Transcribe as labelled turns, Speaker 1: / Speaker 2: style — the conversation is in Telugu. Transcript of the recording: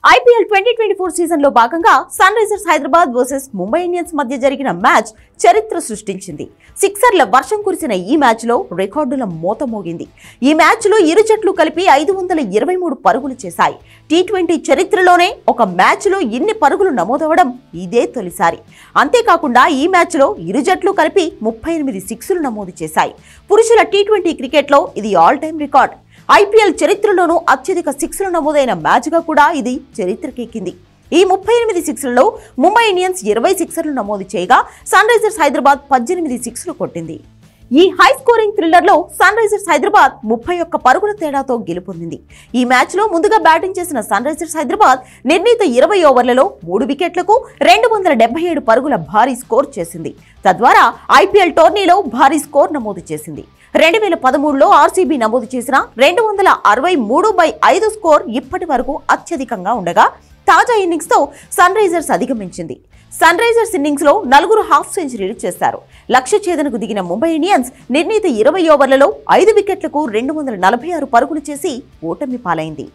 Speaker 1: ఐపీఎల్ 2024 సీజన్ లో భాగంగా Sunrisers Hyderabad versus Mumbai Indians మధ్య జరిగిన మ్యాచ్ చరిత్ర సృష్టించింది. సిక్సర్ల వర్షం కురిసిన ఈ మ్యాచ్ లో రికార్డుల మోత మోగింది. ఈ మ్యాచ్ లో ఇరు జట్లు కలిపి 523 పరుగులు చేశాయి. టీ20 చరిత్రలోనే ఒక మ్యాచ్ లో ఇన్ని పరుగులు నమోదవడం ఇదే తొలిసారి. అంతేకాకుండా ఈ మ్యాచ్ లో ఇరు జట్లు కలిపి 38 సిక్స్లు నమోదు చేశాయి. పురుషుల టీ20 క్రికెట్ లో ఇది ఆల్ టైమ్ రికార్డ్. ఐపీఎల్ చరిత్రలోనూ అత్యధిక సిక్స్లు నమోదైన మ్యాచ్గా కూడా ఇది చరిత్రకెక్కింది. ఈ 38 సిక్స్లలో ముంబై ఇండియన్స్ 20 సిక్సర్లు నమోదు చేయగా సన్ రైజర్స్ హైదరాబాద్ 18 సిక్స్లు కొట్టింది. ఈ హై స్కోరింగ్ థ్రిల్లర్లో సన్ రైజర్స్ హైదరాబాద్ 31 పరుగుల తేడాతో గెలుపొందింది. ఈ మ్యాచ్లో ముందుగా బ్యాటింగ్ చేసిన సన్ రైజర్స్ హైదరాబాద్ నిర్ణీత 20 ఓవర్లలో 3 వికెట్లకు 277 పరుగుల భారీ స్కోర్ చేసింది. తద్వారా ఐపీఎల్ టోర్నీలో భారీ స్కోర్ నమోదు చేసింది. 2013లో ఆర్సీబీ నమోదు చేసిన 263/5 స్కోర్ ఇప్పటి వరకు అత్యధికంగా ఉండగా తాజా ఇన్నింగ్స్ తో సన్ రైజర్స్ అధిగమించింది. సన్ రైజర్స్ ఇన్నింగ్స్ లో 4 హాఫ్ సెంచరీలు చేశారు. లక్ష్య ఛేదనకు దిగిన ముంబై ఇండియన్స్ నిర్ణీత 20 ఓవర్లలో 5 వికెట్లకు 246 పరుగులు చేసి ఓటమి పాలైంది.